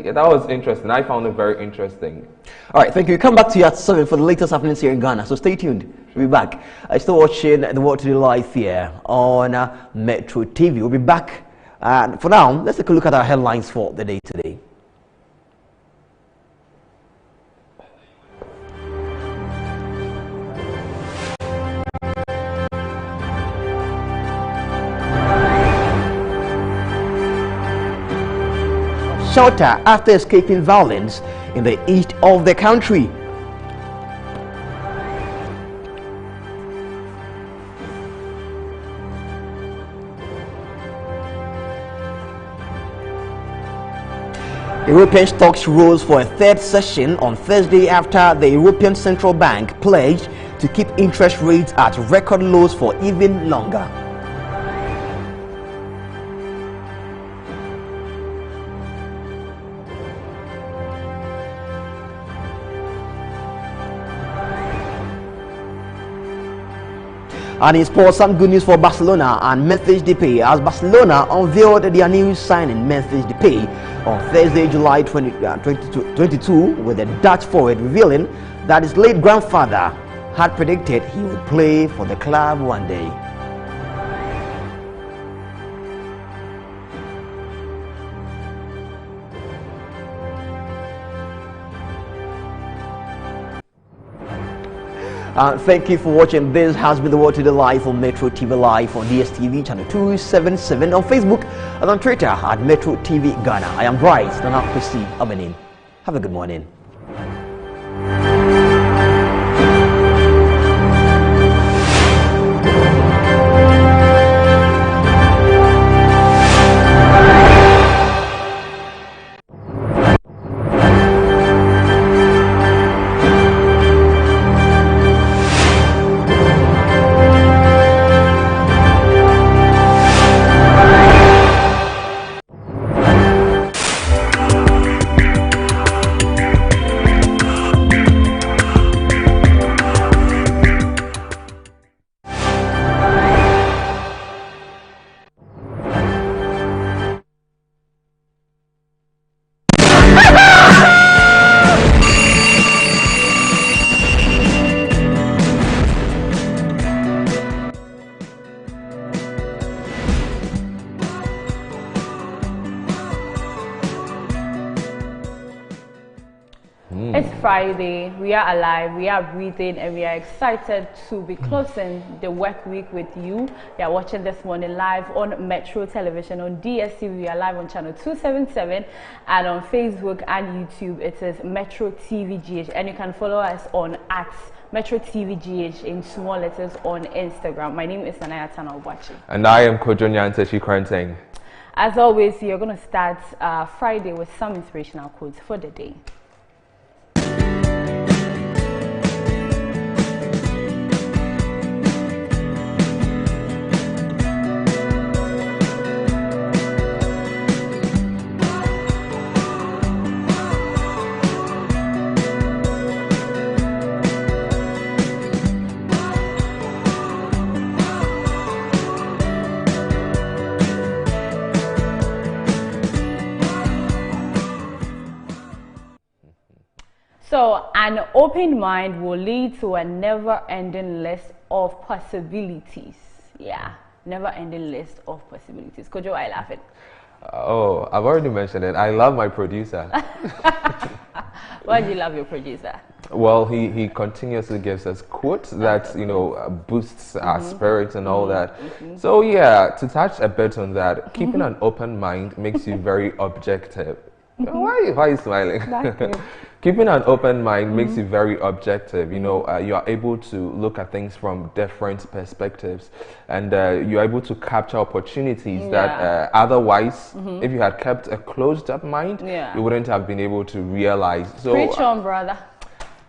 Yeah, that was interesting. I found it very interesting. All right, thank you. Come back to you at 7 for the latest happenings here in Ghana. So stay tuned. We'll be back. I still watching the World Today live here on Metro TV. We'll be back. For now, let's take a look at our headlines for the day today. Shelter after escaping violence in the east of the country. European stocks rose for a third session on Thursday after the European Central Bank pledged to keep interest rates at record lows for even longer. And in sports, some good news for Barcelona and Memphis Depay as Barcelona unveiled their new signing Memphis Depay on Thursday, July 22, with the Dutch forward revealing that his late grandfather had predicted he would play for the club one day. Thank you for watching. This has been the World Today Live on Metro TV Live on DSTV channel 277, on Facebook and on Twitter at Metro TV Ghana. I am Bryce Nana Kwesi Abanin. Have a good morning. It's Friday, we are alive, we are breathing, and we are excited to be closing the work week with you. You are watching this morning live on Metro Television, on DSTV, we are live on channel 277, and on Facebook and YouTube, it is Metro TVGH, and you can follow us on Metro TVGH in small letters on Instagram. My name is Nanaya Tanawachi. And I am Kojo Nyantechi Kranteng. As always, you're going to start Friday with some inspirational quotes for the day. So, an open mind will lead to a never-ending list of possibilities. Yeah, never-ending list of possibilities. Kojo, why are you laughing? Oh, I've already mentioned it. I love my producer. Why do you love your producer? Well, he continuously gives us quotes that, you know, boosts our spirits and all that. So, yeah, to touch a bit on that, keeping an open mind makes you very objective. Why are you smiling? Keeping an open mind makes you very objective. You know, you are able to look at things from different perspectives, and you're able to capture opportunities that otherwise, if you had kept a closed-up mind, you wouldn't have been able to realize. So, preach on, brother.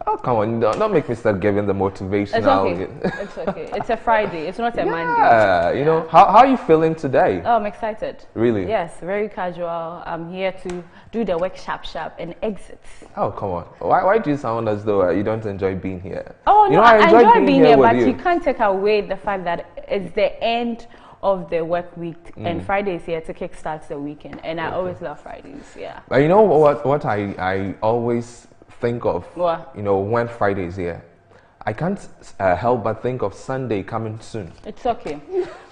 Oh, come on, don't make me start giving the motivational. It's okay. It's okay. It's a Friday. It's not a Monday. Yeah, you know, how are you feeling today? Oh, I'm excited. Really? Yes, very casual. I'm here to do the work sharp and exit. Oh, come on. Why do you sound as though you don't enjoy being here? Oh, you no, know, I enjoy being here, but you can't take away the fact that it's the end of the work week, and Friday is here to kickstart the weekend. And I always love Fridays. Yeah. But you know what I always think of, What? you know, when Friday is here, I can't help but think of Sunday coming soon. It's okay.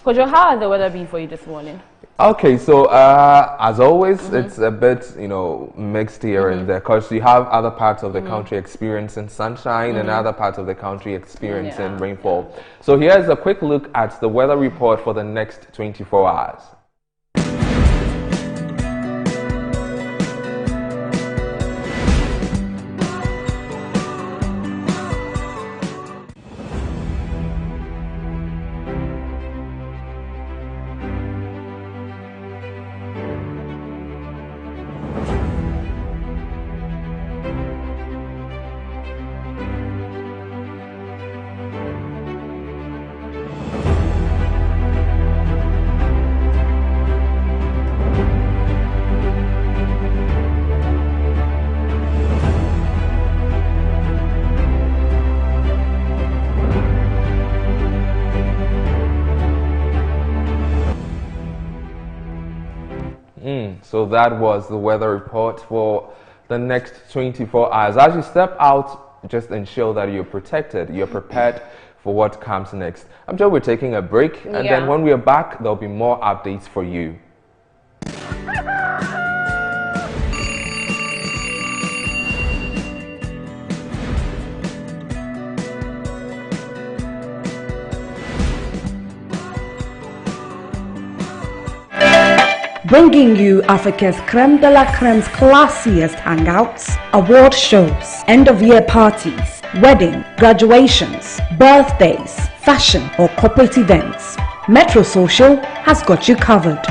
Kojo, how has the weather been for you this morning? Okay, so as always, it's a bit, you know, mixed here and there, because you have other parts of the country experiencing sunshine and other parts of the country experiencing rainfall. So here's a quick look at the weather report for the next 24 hours. So that was the weather report for the next 24 hours. As you step out, just ensure that you're protected, you're prepared for what comes next. I'm sure we're taking a break, and then when we are back, there'll be more updates for you. Bringing you Africa's creme de la creme's classiest hangouts, award shows, end-of-year parties, wedding, graduations, birthdays, fashion or corporate events. Metro Social has got you covered.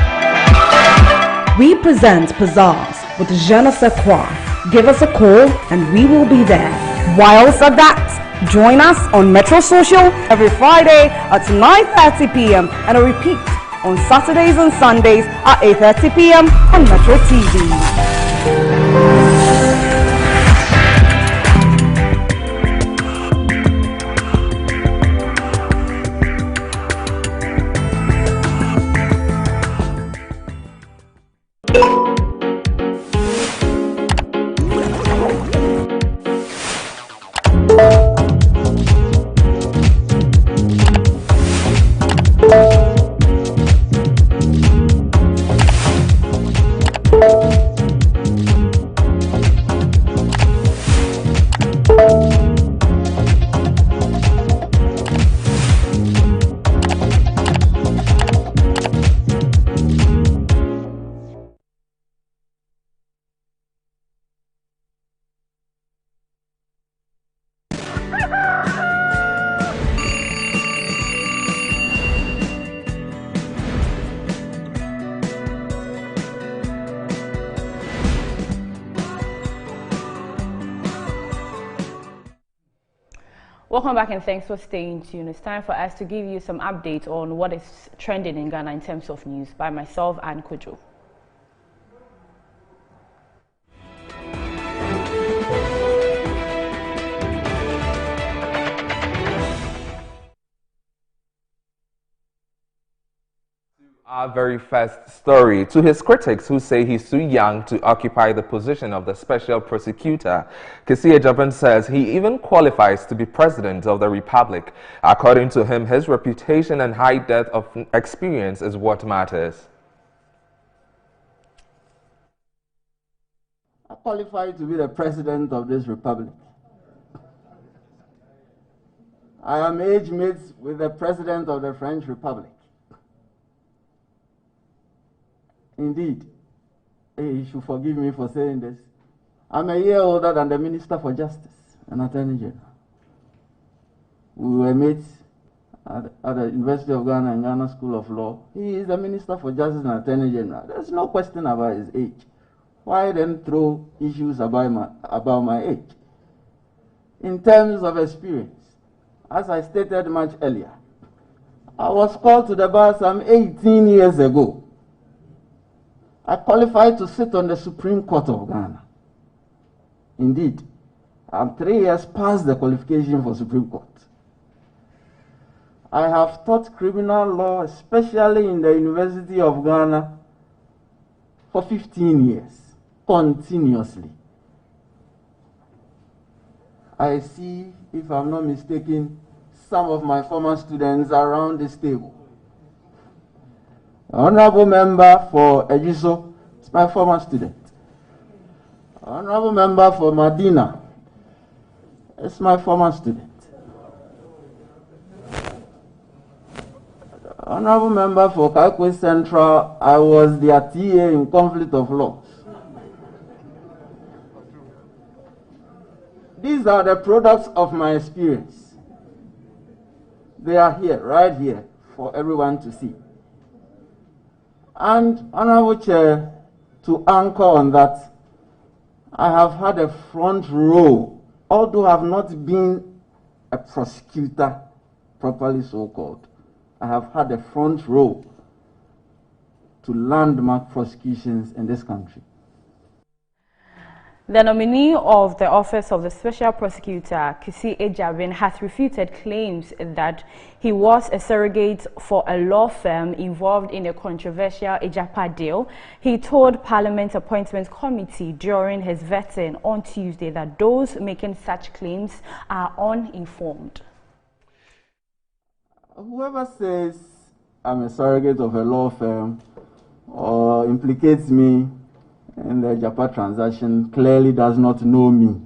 We present Pizzazz with Je ne sais quoi. Give us a call and we will be there. Whilst at that, join us on Metro Social every Friday at 9:30 p.m. and a repeat on Saturdays and Sundays at 8:30 p.m. on Metro TV. Welcome back and thanks for staying tuned. It's time for us to give you some updates on what is trending in Ghana in terms of news by myself and Kojo. Our very first story. To his critics who say he's too young to occupy the position of the special prosecutor, Kessie Agyapong says he even qualifies to be president of the republic. According to him, his reputation and high depth of experience is what matters. I qualify to be the president of this republic. I am age mates with the president of the French Republic. Indeed, you should forgive me for saying this. I'm a year older than the Minister for Justice and Attorney General. We were mates at the University of Ghana and Ghana School of Law. He is the Minister for Justice and Attorney General. There's no question about his age. Why then throw issues about my age? In terms of experience, as I stated much earlier, I was called to the bar some 18 years ago. I qualified to sit on the Supreme Court of Ghana. Indeed, I'm 3 years past the qualification for Supreme Court. I have taught criminal law, especially in the University of Ghana, for 15 years, continuously. I see, if I'm not mistaken, some of my former students around this table. Honorable member for Ejiso is my former student. Honorable member for Madina is my former student. Honorable member for Kakwe Central, I was their TA in conflict of laws. These are the products of my experience. They are here, right here, for everyone to see. And, Honorable Chair, to anchor on that, I have had a front row, although I have not been a prosecutor, properly so-called. I have had a front row to landmark prosecutions in this country. The nominee of the Office of the Special Prosecutor, Kisi Ejabin, has refuted claims that he was a surrogate for a law firm involved in a controversial Ejapa deal. He told Parliament Appointments Committee during his vetting on Tuesday that those making such claims are uninformed. Whoever says I'm a surrogate of a law firm or implicates me in the Ejapa transaction clearly does not know me.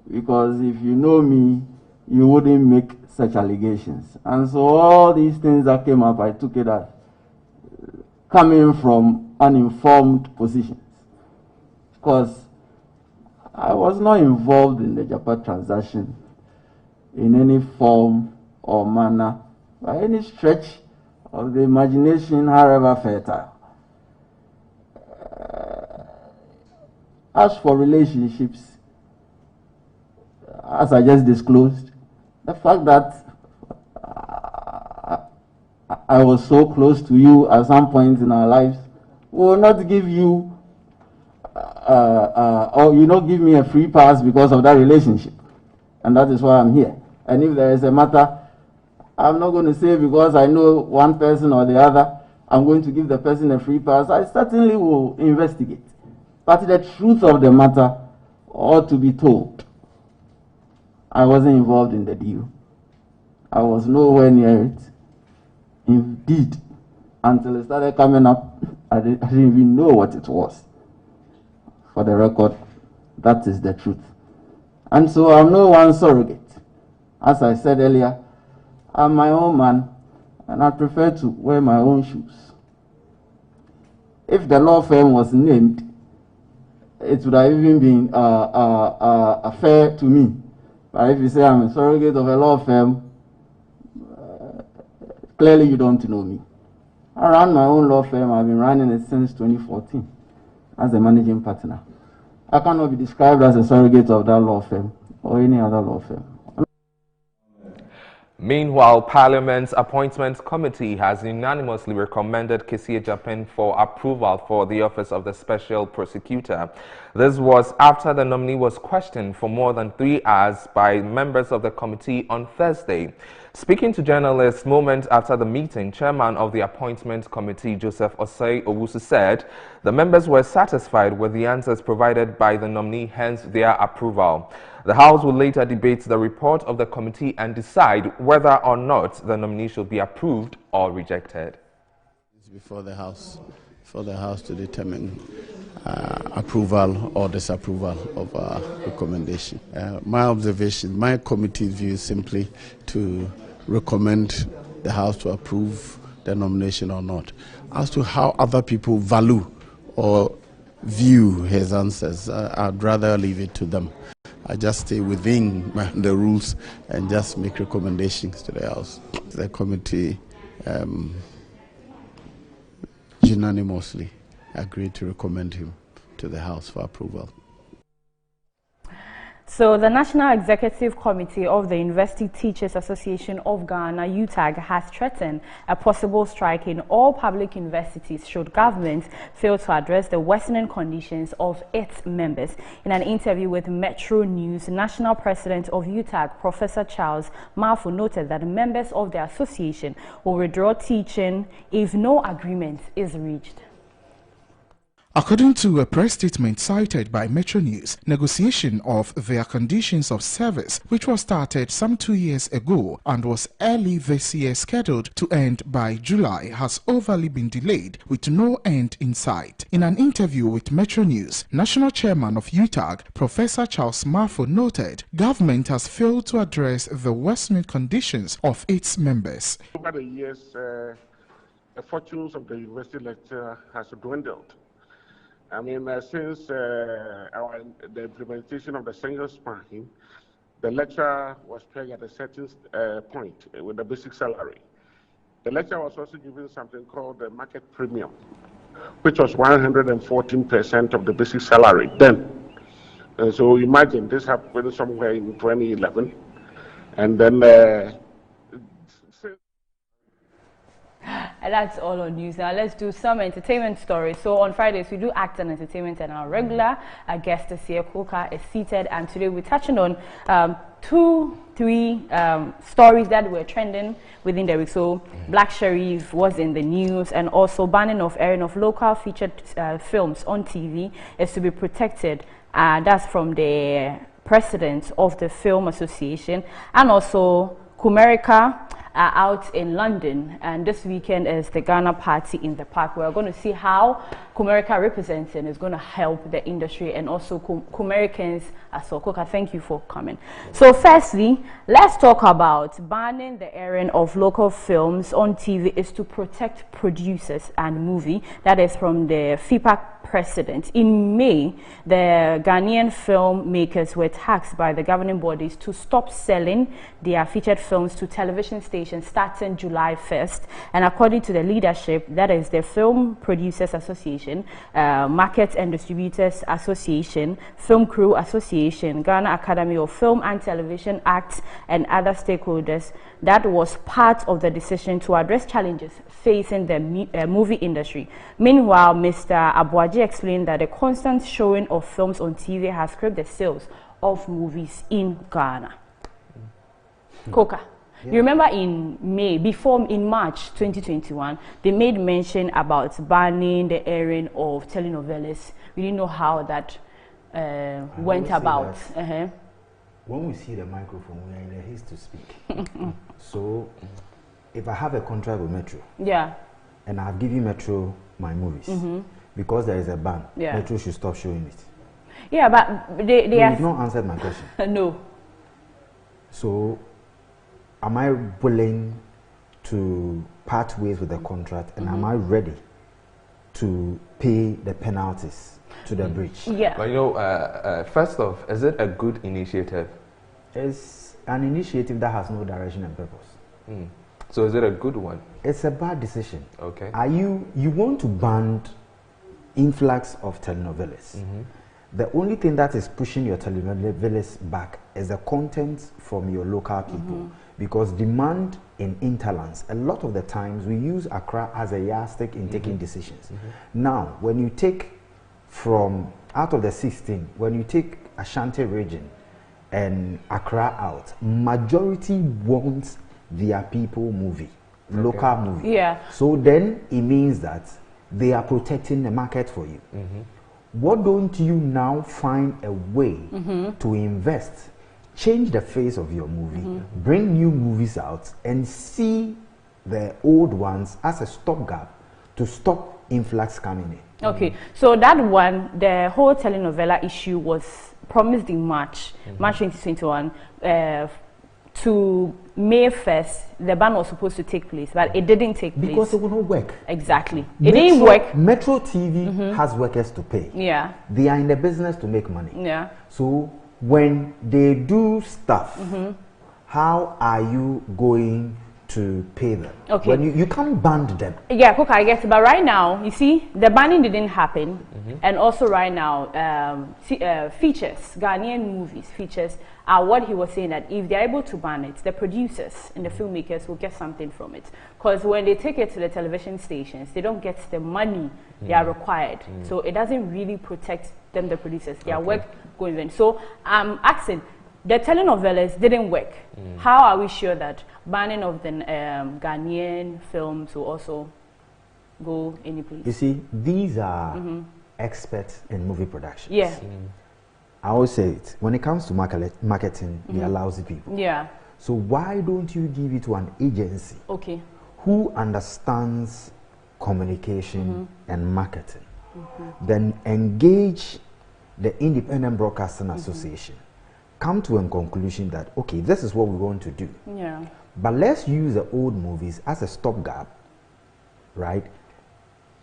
Because if you know me, you wouldn't make such allegations. And so all these things that came up, I took it as coming from uninformed positions. Because I was not involved in the Ejapa transaction in any form or manner, by any stretch of the imagination, however fertile. As for relationships, as I just disclosed, the fact that I was so close to you at some point in our lives will not give you, or you not give me a free pass because of that relationship. And that is why I'm here. And if there is a matter, I'm not going to say because I know one person or the other, I'm going to give the person a free pass. I certainly will investigate. But the truth of the matter ought to be told. I wasn't involved in the deal. I was nowhere near it. Indeed, until it started coming up, I didn't even know what it was. For the record, that is the truth. And so I'm no one surrogate. As I said earlier, I'm my own man, and I prefer to wear my own shoes. If the law firm was named, it would have even been fair to me. But if you say I'm a surrogate of a law firm, clearly you don't know me. I ran my own law firm. I've been running it since 2014 as a managing partner. I cannot be described as a surrogate of that law firm or any other law firm. Meanwhile, Parliament's Appointments Committee has unanimously recommended Kisi Ejapin for approval for the Office of the Special Prosecutor. This was after the nominee was questioned for more than 3 hours by members of the committee on Thursday. Speaking to journalists moments after the meeting, Chairman of the Appointments Committee, Joseph Osei Owusu, said the members were satisfied with the answers provided by the nominee, hence their approval. The House will later debate the report of the committee and decide whether or not the nominee should be approved or rejected. It's before the House, to determine approval or disapproval of our recommendation. My observation, my committee's view is simply to recommend the House to approve the nomination or not. As to how other people value or view his answers, I'd rather leave it to them. I just stay within the rules and just make recommendations to the House. The committee unanimously agreed to recommend him to the House for approval. So the National Executive Committee of the University Teachers Association of Ghana, UTAG, has threatened a possible strike in all public universities should government fail to address the worsening conditions of its members. In an interview with Metro News, National President of UTAG, Professor Charles Marfo, noted that members of the association will withdraw teaching if no agreement is reached. According to a press statement cited by Metro News, negotiation of their conditions of service, which was started some 2 years ago and was early this year scheduled to end by July, has overly been delayed with no end in sight. In an interview with Metro News, National Chairman of UTAG, Professor Charles Marfo, noted government has failed to address the worsening conditions of its members. Over the years, the fortunes of the university lecturer has dwindled. I mean, since the implementation of the single spine, the lecturer was paid at a certain point with the basic salary. The lecturer was also given something called the market premium, which was 114% of the basic salary then. So imagine this happened somewhere in 2011, and then and that's all on news. Now let's do some entertainment stories. So on Fridays we do act and entertainment, and our regular guest this year, Koka, is seated, and today we're touching on 2-3 stories that were trending within the week. So Black Sherif was in the news, and also banning of airing of local featured films on TV is to be protected. That's from the president of the Film Association. And also Kumerica out in London, and this weekend is the Ghana Party in the Park. We're going to see how Kumerica representing is going to help the industry, and also Kumericans as well. Koka, thank you for coming. So firstly, let's talk about banning the airing of local films on TV is to protect producers and movie. That is from the FIPAC president. In May, the Ghanaian filmmakers were tasked by the governing bodies to stop selling their featured films to television stations starting July 1st. And according to the leadership, that is the Film Producers Association, Market and Distributors Association, Film Crew Association, Ghana Academy of Film and Television Act, and other stakeholders, that was part of the decision to address challenges facing the movie industry. Meanwhile, Mr. Abuaji explained that the constant showing of films on TV has curbed the sales of movies in Ghana. Koka, you remember in March 2021, they made mention about banning the airing of telenovelas. We didn't know how that went about. When we see the microphone, we are in a haste to speak. So, if I have a contract with Metro, and I've given Metro my movies, because there is a ban, Metro should stop showing it. Yeah, but they have not answered my question. No. So, am I willing to part ways with the contract, and am I ready to pay the penalties to the breach? Yeah. But you know, first off, is it a good initiative? It's an initiative that has no direction and purpose. So is it a good one? It's a bad decision. Okay. You want to ban influx of telenovelas. The only thing that is pushing your telenovelas back is the content from your local people. Because demand in interlands, a lot of the times we use Accra as a yardstick in taking decisions. Now, when you take from out of the 16, when you take Ashanti region and Accra out, majority wants their people movie, local movie. So then it means that they are protecting the market for you. What don't you now find a way to invest, change the face of your movie, bring new movies out, and see the old ones as a stopgap to stop influx coming in? Okay, so that one, the whole telenovela issue was promised in March 2021. To May 1st, the ban was supposed to take place, but it didn't take place. Because it will not work. Exactly. It didn't work. Metro TV has workers to pay. They are in the business to make money. So when they do stuff, how are you going to pay them. Okay. When you can't ban them. Yeah, Coca, I guess. But right now, you see, the banning didn't happen. And also right now, features, Ghanaian movies, features, are what he was saying, that if they're able to ban it, the producers and the filmmakers will get something from it. Because when they take it to the television stations, they don't get the money they are required. So it doesn't really protect them, the producers. Their work going in. So I'm asking, the telenovelas didn't work. How are we sure that banning of the Ghanaian films will also go any place? You see, these are experts in movie production. Yeah. I always say it. When it comes to marketing, they are lousy people. Yeah. So why don't you give it to an agency who understands communication and marketing? Then engage the Independent Broadcasting Association. Come to a conclusion that, okay, this is what we want to do. Yeah. But let's use the old movies as a stopgap, right?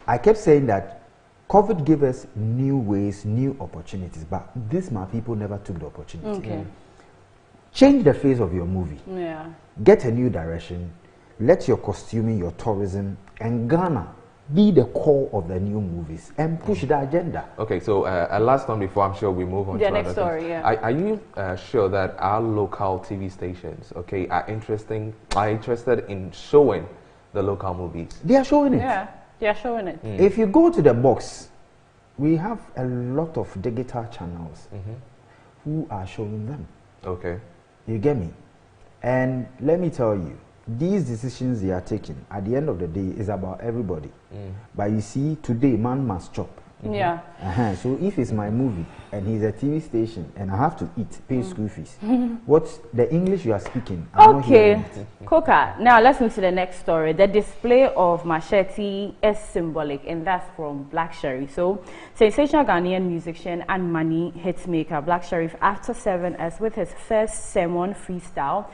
I kept saying that COVID gave us new ways, new opportunities, but these my people never took the opportunity. Okay. Change the face of your movie. Yeah. Get a new direction. Let your costuming, your tourism, and Ghana be the core of the new movies and push the agenda. Okay, so last one before I'm sure we move on the to next other story. things. Yeah. Are you sure that our local TV stations, okay, are interested in showing the local movies? They are showing it. Yeah, they are showing it. If you go to the box, we have a lot of digital channels who are showing them. Okay. You get me? And let me tell you, these decisions they are taking, at the end of the day, is about everybody. But you see, today, man must chop. Yeah. So if it's my movie and he's a TV station and I have to eat, pay school fees, what's the English you are speaking? Okay, Coca, now let's move to the next story. The display of machete is symbolic, and that's from Black Sherif. So, sensational Ghanaian musician and money hitmaker Black Sherif, after 7 as with his first sermon freestyle,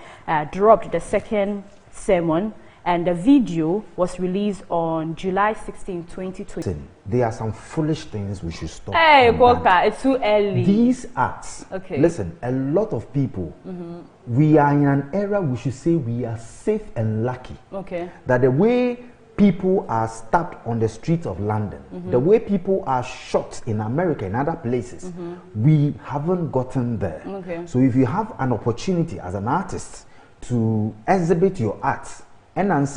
dropped the second sermon, and the video was released on July 16, 2020. There are some foolish things we should stop. Hey, Coca, it's too early. These acts, listen, a lot of people, we are in an era we should say we are safe and lucky. Okay. That the way people are stabbed on the streets of London, the way people are shot in America and other places, we haven't gotten there. Okay. So if you have an opportunity as an artist to exhibit your art, and what's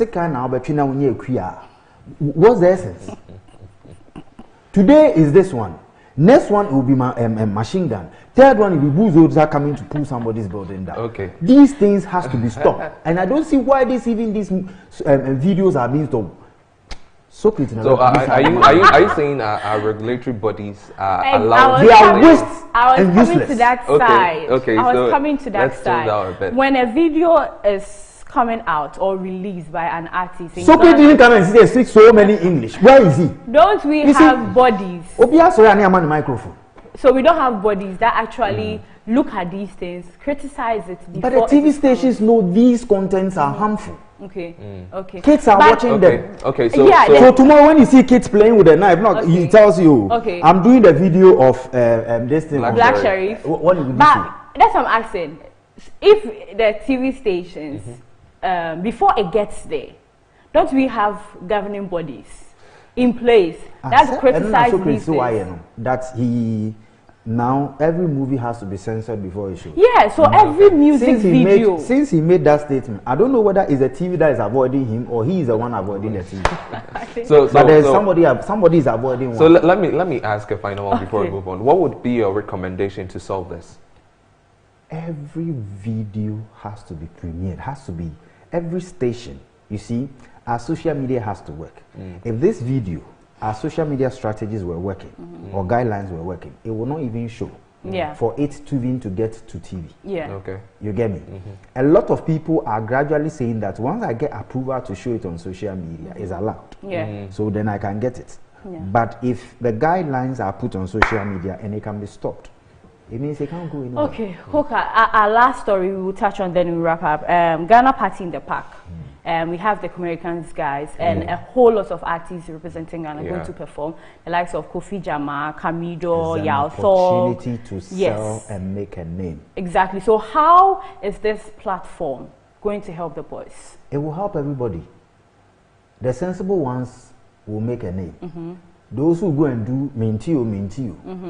the essence? Today is this one. Next one will be my machine gun. Third one will be bulldozers coming to pull somebody's building down. Okay. These things has to be stopped, and I don't see why these videos are being stopped. So are you saying our regulatory bodies are allowed? They are waste and useless. To that side. Okay. I was coming to that let's side. When a video is coming out or released by an artist, so didn't come and say they speak so many English. Where is he? Don't we have bodies? Microphone. So we don't have bodies that actually look at these things, criticize it. But the TV stations know these contents are harmful. Okay. Okay. Kids are watching them. Okay. So tomorrow when you see kids playing with a knife, he tells you, okay, I'm doing the video of this thing. Black Sherif. What would you say? That's what I'm asking. If the TV stations, before it gets there, don't we have governing bodies in place that criticize these things? That he now every movie has to be censored before it shows. Yeah, so every music video. Since he made that statement, I don't know whether it's the TV that is avoiding him or he is the one avoiding the TV. But there's somebody is avoiding one. So let me ask a final one before we move on. What would be your recommendation to solve this? Every video has to be premiered. Has to be every station. You see, our social media has to work. If this video, our social media strategies were working or guidelines were working, it will not even show for it to even to get to TV. Yeah. Okay. You get me? A lot of people are gradually saying that once I get approval to show it on social media, it's allowed. Yeah. So then I can get it. Yeah. But if the guidelines are put on social media and it can be stopped, it means they can't go anywhere. Okay, Hoka, our last story we will touch on, then we wrap up. Ghana Party in the Park. We have the Americans guys and a whole lot of artists representing Ghana going to perform. The likes of Kofi Jama, Kamido, Yao Thor. Opportunity to sell and make a name. Exactly. So how is this platform going to help the boys? It will help everybody. The sensible ones will make a name. Those who go and do mentio,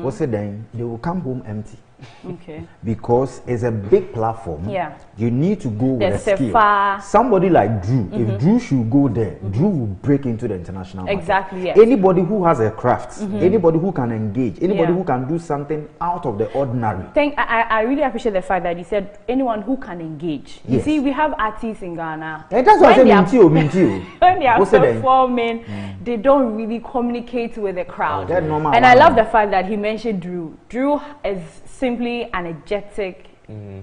what's it then? They will come home empty. Okay. Because it's a big platform. Yeah. You need to go with a skill. Far... Somebody like Drew, if Drew should go there, Drew will break into the international market. Exactly, yes. Anybody who has a craft, anybody who can engage, anybody who can do something out of the ordinary. I really appreciate the fact that you said anyone who can engage. You see, we have artists in Ghana. And that's why I said mentio. When they are performing, they don't really communicate with the crowd. Normal. And I love the fact that he mentioned Drew. Drew is simply an energetic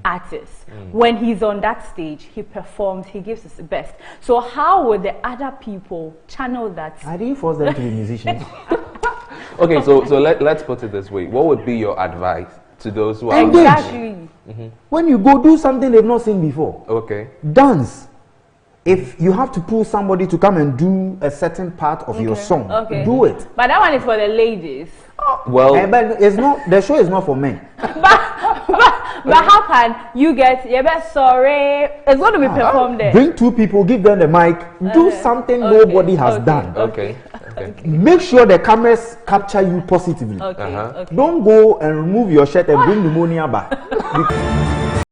artist. When he's on that stage, he performs, he gives his best. So how would the other people channel that? I didn't force them to be musicians. Okay, so let's put it this way. What would be your advice to those who are exactly? When you go do something they've not seen before. Okay. Dance. If you have to pull somebody to come and do a certain part of your song, do it. But that one is for the ladies. Well, but it's not. The show is not for men. But how can you get? Sorry, it's going to be performed there. Bring two people, give them the mic, do something nobody has done. Okay. Make sure the cameras capture you positively. Okay. Don't go and remove your shirt and bring pneumonia back.